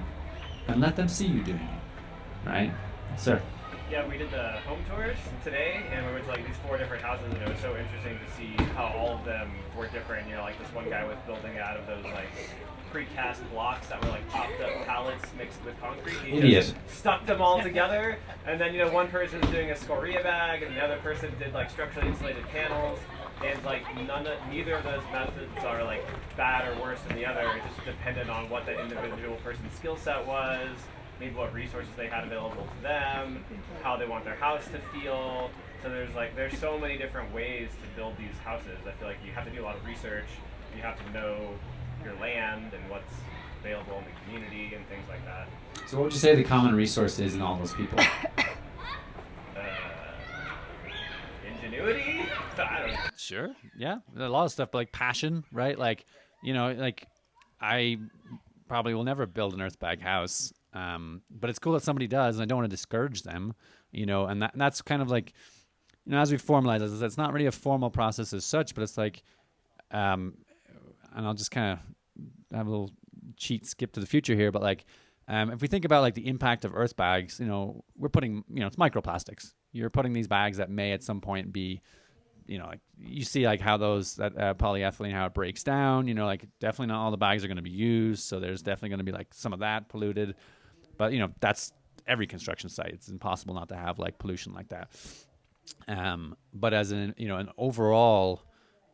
and let them see you doing it, right? Sir? Yeah, we did the home tours today, and we went to like these 4 different houses, and it was so interesting to see how all of them were different. Like this one guy was building out of those like precast blocks that were like popped up pallets mixed with concrete. He Idiot. just stuck them all together, and then one person was doing a scoria bag, and the other person did like structurally insulated panels. And like neither of those methods are like bad or worse than the other. It just depended on what the individual person's skill set was, maybe what resources they had available to them, how they want their house to feel. So there's so many different ways to build these houses. I feel like you have to do a lot of research. You have to know your land and what's available in the community and things like that. So what would you say the common resource is in all those people? Ingenuity? I don't know. Sure. Yeah. A lot of stuff, but like passion, right? Like, like I probably will never build an earthbag house. But it's cool that somebody does, and I don't want to discourage them, and that's kind of like, as we formalize it, it's not really a formal process as such, but it's like, and I'll just kind of have a little cheat skip to the future here, but like, if we think about like the impact of earth bags, we're putting, it's microplastics. You're putting these bags that may at some point be, like you see like how that polyethylene, how it breaks down, like definitely not all the bags are going to be used. So there's definitely going to be like some of that polluted, but that's every construction site. It's impossible not to have like pollution like that. But as an overall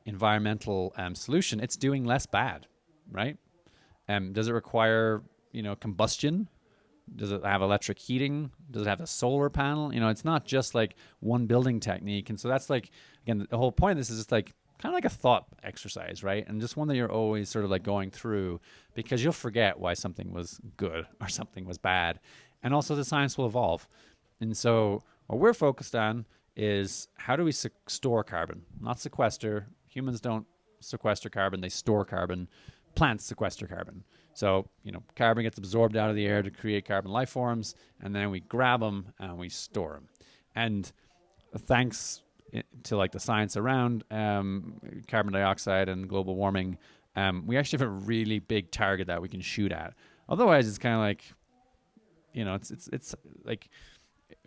environmental solution, it's doing less bad, right? Does it require, combustion? Does it have electric heating? Does it have a solar panel? It's not just like one building technique. And so that's like, again, the whole point of this is just like kind of like a thought exercise, right? And just one that you're always sort of like going through, because you'll forget why something was good or something was bad. And also the science will evolve. And so what we're focused on is how do we store carbon, not sequester. Humans don't sequester carbon, they store carbon. Plants sequester carbon. So, carbon gets absorbed out of the air to create carbon life forms, and then we grab them and we store them. And thanks to like the science around carbon dioxide and global warming, we actually have a really big target that we can shoot at. Otherwise, it's kind of like, it's like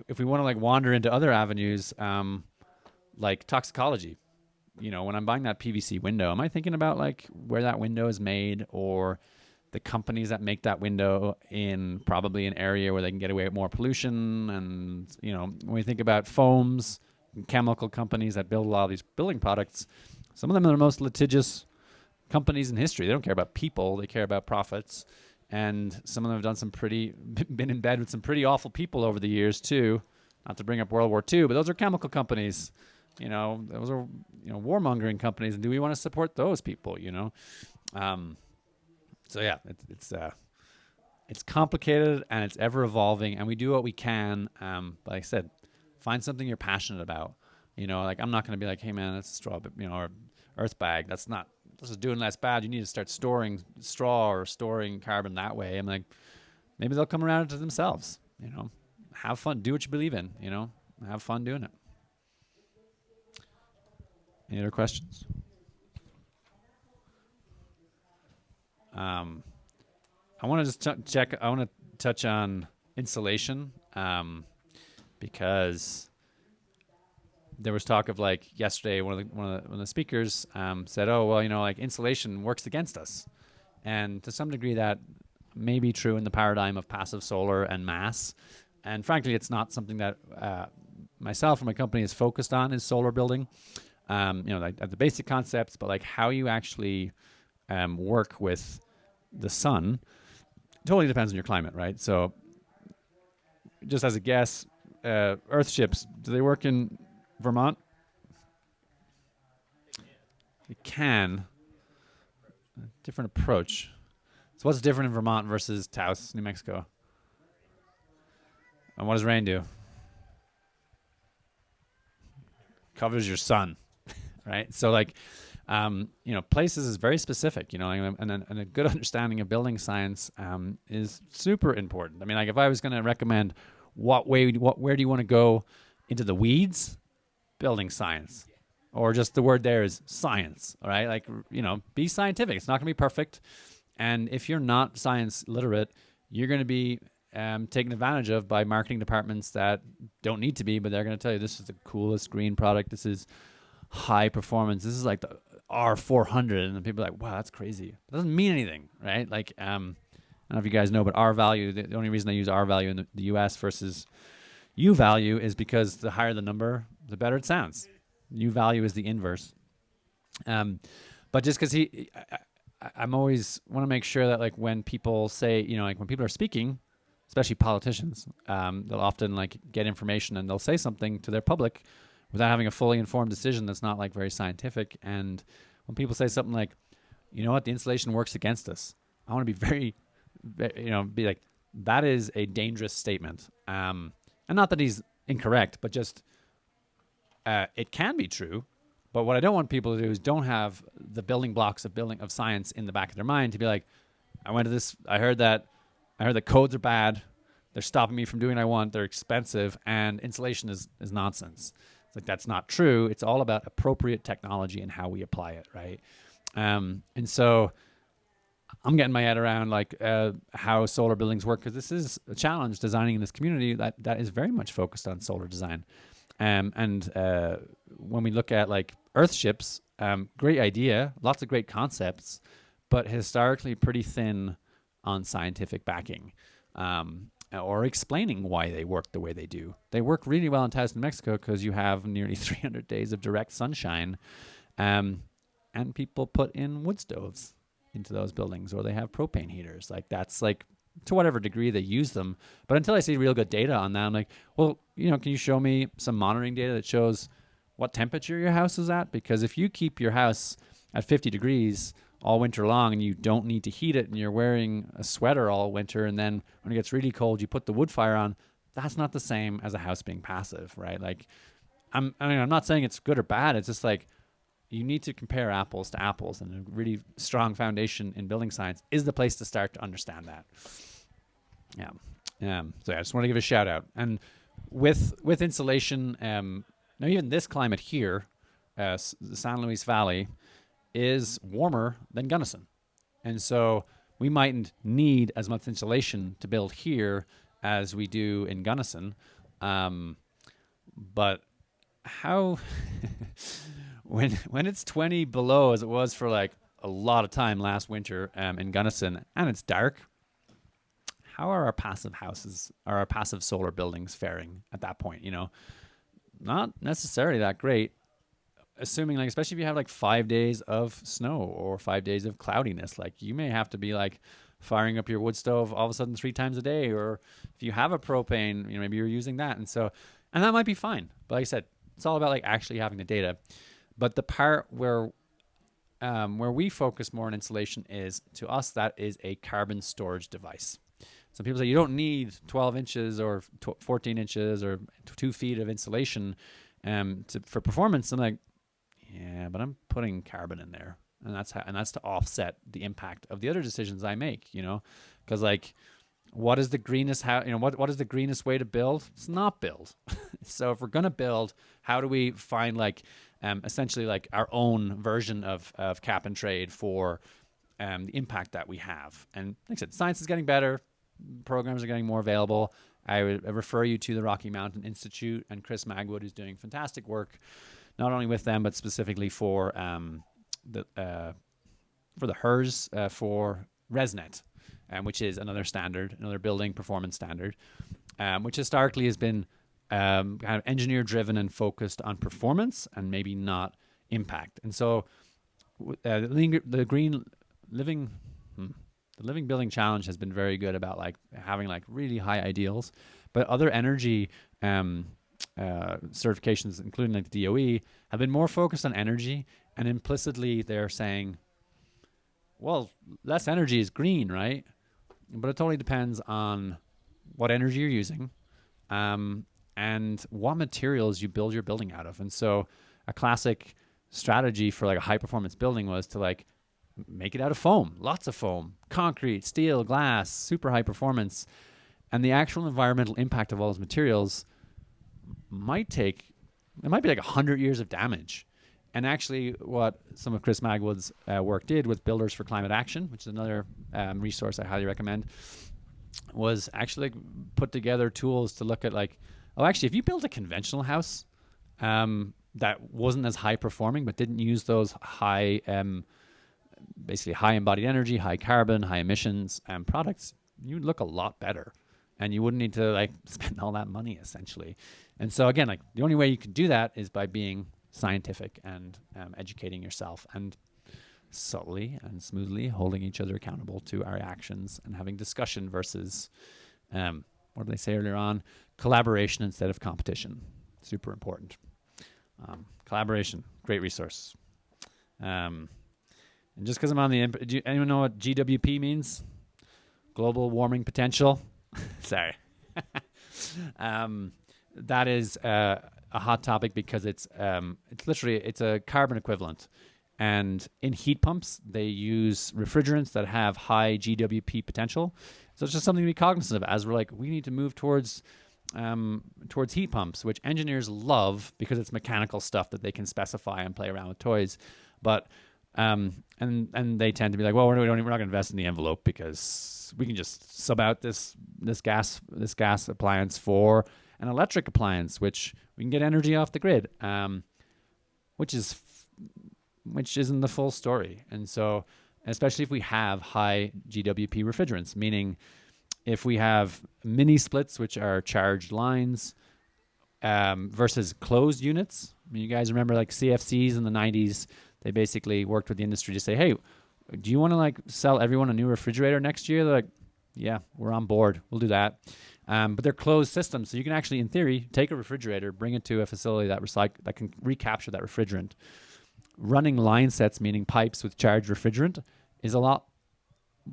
if we want to like wander into other avenues, like toxicology. When I'm buying that PVC window, am I thinking about like where that window is made, or the companies that make that window in probably an area where they can get away with more pollution? And, when we think about foams, chemical companies that build a lot of these building products, some of them are the most litigious companies in history. They don't care about people, they care about profits. And some of them have been in bed with some pretty awful people over the years too. Not to bring up World War II, but those are chemical companies. Those are, warmongering companies, and do we want to support those people, So yeah, it's complicated and it's ever evolving, and we do what we can. But like I said, find something you're passionate about. Like I'm not going to be like, hey man, that's a straw, or earth bag. This is doing less bad. You need to start storing straw or storing carbon that way. I'm like, maybe they'll come around to themselves. Have fun, do what you believe in. Have fun doing it. Any other questions? I want to just check. I want to touch on insulation because there was talk of like yesterday. One of the speakers said, "Oh, well, like insulation works against us," and to some degree that may be true in the paradigm of passive solar and mass. And frankly, it's not something that myself and my company is focused on. Is solar building, like at the basic concepts, but like how you actually work with the sun totally depends on your climate, right? So, just as a guess, Earth ships, do they work in Vermont? They can. Different approach. So what's different in Vermont versus Taos, New Mexico? And what does rain do? Covers your sun, right? So like, places is very specific, and a good understanding of building science is super important. I mean, like if I was going to recommend where do you want to go into the weeds? Building science. Or just the word there is science, all right? Like, be scientific. It's not going to be perfect. And if you're not science literate, you're going to be taken advantage of by marketing departments that don't need to be, but they're going to tell you this is the coolest green product. This is high performance. This is like the R400. And then people are like, wow, that's crazy. It doesn't mean anything, right? Like, I don't know if you guys know, but R value, the only reason I use R value in the US versus U value is because the higher the number, the better it sounds. U value is the inverse. But just because I'm always want to make sure that like when people say, like when people are speaking, especially politicians, they'll often like get information and they'll say something to their public without having a fully informed decision that's not like very scientific. And when people say something like, the insulation works against us, I want to be very, be like, that is a dangerous statement. And not that he's incorrect, but just it can be true. But what I don't want people to do is don't have the building blocks of science in the back of their mind to be like, I heard that codes are bad. They're stopping me from doing what I want. They're expensive, and insulation is nonsense. It's like, that's not true. It's all about appropriate technology and how we apply it, right? And so I'm getting my head around like how solar buildings work, because this is a challenge designing in this community that is very much focused on solar design. And when we look at like Earth ships, great idea, lots of great concepts, but historically pretty thin on scientific backing or explaining why they work the way they do. They work really well in Taos, New Mexico, because you have nearly 300 days of direct sunshine, and people put in wood stoves into those buildings, or they have propane heaters. Like that's like to whatever degree they use them. But until I see real good data on that, I'm like, well, can you show me some monitoring data that shows what temperature your house is at? Because if you keep your house at 50 degrees all winter long and you don't need to heat it and you're wearing a sweater all winter, and then when it gets really cold, you put the wood fire on, that's not the same as a house being passive, right? Like, I'm not saying it's good or bad. It's just like, you need to compare apples to apples, and a really strong foundation in building science is the place to start to understand that. So I just want to give a shout out. And with insulation, now even this climate here, the San Luis Valley is warmer than Gunnison. And so we mightn't need as much insulation to build here as we do in Gunnison. But how... When it's 20 below, as it was for like a lot of time last winter in Gunnison, and it's dark, how are our passive solar buildings faring at that point? Not necessarily that great, assuming like, especially if you have like 5 days of snow or 5 days of cloudiness, like you may have to be like firing up your wood stove all of a sudden 3 times a day, or if you have a propane, maybe you're using that. And that might be fine. But like I said, it's all about like actually having the data. But the part where we focus more on insulation is, to us, that is a carbon storage device. So people say you don't need 12 inches or 14 inches or 2 feet of insulation for performance. I'm like, yeah, but I'm putting carbon in there, and that's to offset the impact of the other decisions I make. Because like, what is the greenest what is the greenest way to build? It's not build. So if we're gonna build, how do we find like essentially like our own version of cap and trade for the impact that we have. And like I said, science is getting better, programs are getting more available. I would refer you to the Rocky Mountain Institute and Chris Magwood, who's doing fantastic work, not only with them but specifically for the HERS for ResNet, which is another standard, another building performance standard, which historically has been kind of engineer driven and focused on performance and maybe not impact. And so the green living the Living Building Challenge has been very good about like having like really high ideals, but other energy certifications, including like the DOE, have been more focused on energy, and implicitly they're saying, well, less energy is green, right? But it totally depends on what energy you're using, and what materials you build your building out of. And so a classic strategy for like a high performance building was to like make it out of foam, lots of foam, concrete, steel, glass, super high performance. And the actual environmental impact of all those materials might be like 100 years of damage. And actually what some of Chris Magwood's work did with Builders for Climate Action, which is another resource I highly recommend, was actually put together tools to look at like, oh, actually, if you build a conventional house that wasn't as high performing but didn't use those high, basically high embodied energy, high carbon, high emissions products, you'd look a lot better. And you wouldn't need to like spend all that money essentially. And so again, like the only way you can do that is by being scientific and educating yourself and subtly and smoothly holding each other accountable to our actions and having discussion versus, what did they say earlier on? Collaboration instead of competition. Super important. Collaboration, great resource. And just because I'm on the, do anyone know what GWP means? Global warming potential. Sorry. That is a hot topic because it's a carbon equivalent. And in heat pumps, they use refrigerants that have high GWP potential. So it's just something to be cognizant of as we're like, we need to move towards heat pumps, which engineers love because it's mechanical stuff that they can specify and play around with toys. But and they tend to be like, well, we're not going to invest in the envelope because we can just sub out this gas appliance for an electric appliance, which we can get energy off the grid, which isn't the full story. And so, especially if we have high GWP refrigerants, meaning if we have mini splits, which are charged lines, versus closed units. I mean, you guys remember like CFCs in the 90s? They basically worked with the industry to say, hey, do you want to like sell everyone a new refrigerator next year? They're like, yeah, we're on board. We'll do that. But they're closed systems. So you can actually, in theory, take a refrigerator, bring it to a facility that can recapture that refrigerant. Running line sets, meaning pipes with charged refrigerant, is a lot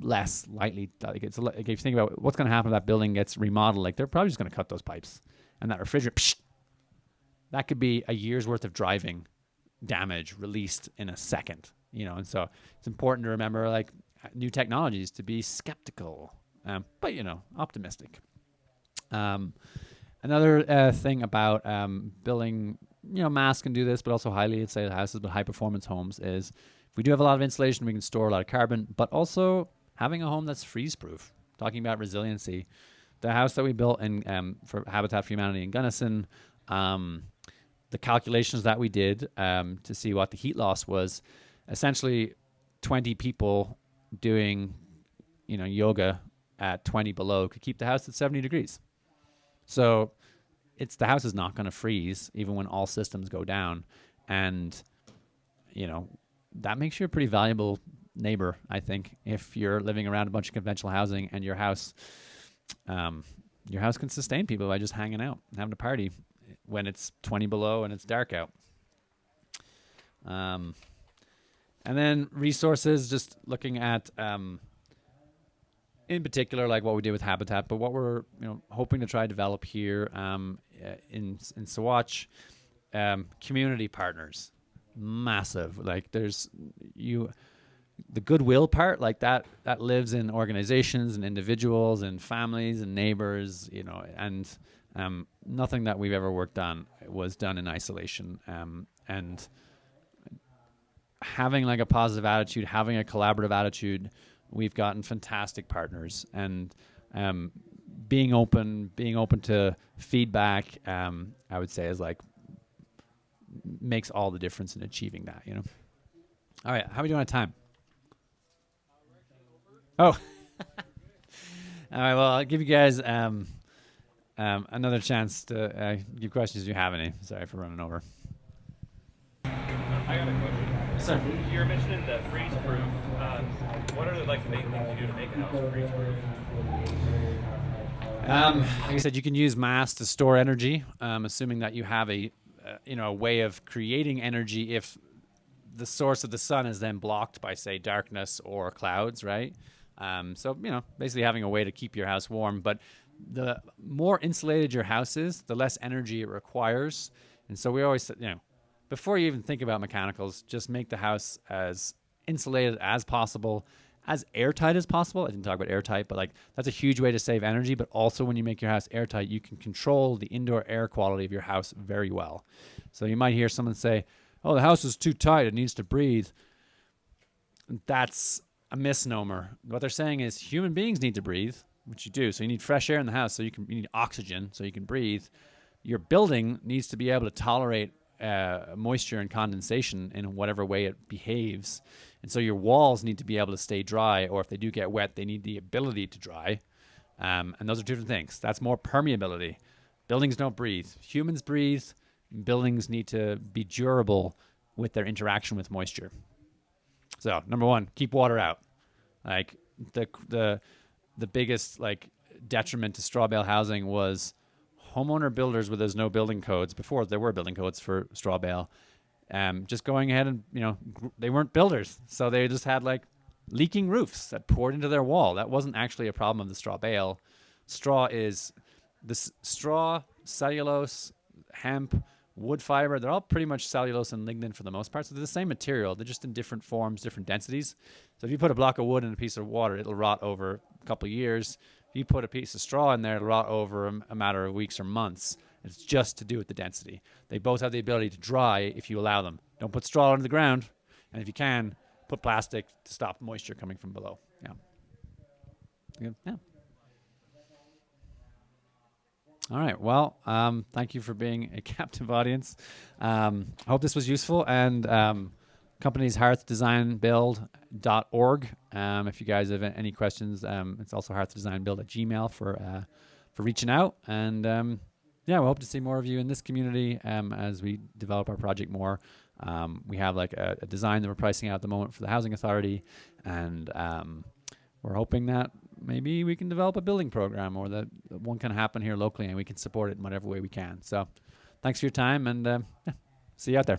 less likely. Like if you think about what's going to happen if that building gets remodeled, like they're probably just going to cut those pipes. And that refrigerant, that could be a year's worth of driving damage released in a second, and so it's important to remember like new technologies to be skeptical, but optimistic. Another thing about building, mass can do this, but also highly insulated houses, but high performance homes is if we do have a lot of insulation, we can store a lot of carbon, but also having a home that's freeze proof. Talking about resiliency, the house that we built in for Habitat for Humanity in Gunnison, the calculations that we did to see what the heat loss was, essentially 20 people doing, yoga at 20 below could keep the house at 70 degrees. So the house is not going to freeze even when all systems go down. And, that makes you a pretty valuable neighbor, I think, if you're living around a bunch of conventional housing and your house can sustain people by just hanging out and having a party when it's 20 below and it's dark out. And then resources, just looking at, in particular, like what we did with Habitat, but what we're hoping to try to develop here in Saguache, community partners, massive. Like there's the goodwill part, like that lives in organizations and individuals and families and neighbors, and Nothing that we've ever worked on was done in isolation. And having like a positive attitude, having a collaborative attitude, we've gotten fantastic partners, and being open to feedback, I would say is like makes all the difference in achieving that, you know. All right, how are we doing on time? Oh, all right. Well, I'll give you guys another chance to give questions if you have any. Sorry for running over. I got a question. Sir. You were mentioning the freeze proof. What are like the main things you do to make a house freeze proof? Like I said, you can use mass to store energy, assuming that you have a way of creating energy if the source of the sun is then blocked by, say, darkness or clouds, right? So basically having a way to keep your house warm. But the more insulated your house is, the less energy it requires. And so we always say, before you even think about mechanicals, just make the house as insulated as possible, as airtight as possible. I didn't talk about airtight, but like that's a huge way to save energy. But also when you make your house airtight, you can control the indoor air quality of your house very well. So you might hear someone say, oh, the house is too tight, it needs to breathe. That's a misnomer. What they're saying is human beings need to breathe, which you do. So you need fresh air in the house, so you need oxygen so you can breathe. Your building needs to be able to tolerate moisture and condensation in whatever way it behaves. And so your walls need to be able to stay dry, or if they do get wet, they need the ability to dry. And those are two different things. That's more permeability. Buildings don't breathe. Humans breathe. Buildings need to be durable with their interaction with moisture. So number one, keep water out. Like the biggest like detriment to straw bale housing was homeowner builders where there's no building codes. Before there were building codes for straw bale, just going ahead and they weren't builders, so they just had like leaking roofs that poured into their wall. That wasn't actually a problem of the straw bale. Straw, cellulose, hemp, wood fiber, they're all pretty much cellulose and lignin for the most part. So they're the same material. They're just in different forms, different densities. So if you put a block of wood in a piece of water, it'll rot over a couple of years. If you put a piece of straw in there, it'll rot over a matter of weeks or months. It's just to do with the density. They both have the ability to dry if you allow them. Don't put straw under the ground. And if you can, put plastic to stop moisture coming from below. Yeah. Good? Yeah. All right. Well, thank you for being a captive audience. I hope this was useful. And company's hearthdesignbuild.org. If you guys have any questions, it's also hearthdesignbuild@gmail for reaching out. And we hope to see more of you in this community as we develop our project more. We have like a design that we're pricing out at the moment for the Housing Authority, and we're hoping that maybe we can develop a building program, or that one can happen here locally and we can support it in whatever way we can. So thanks for your time, and see you out there.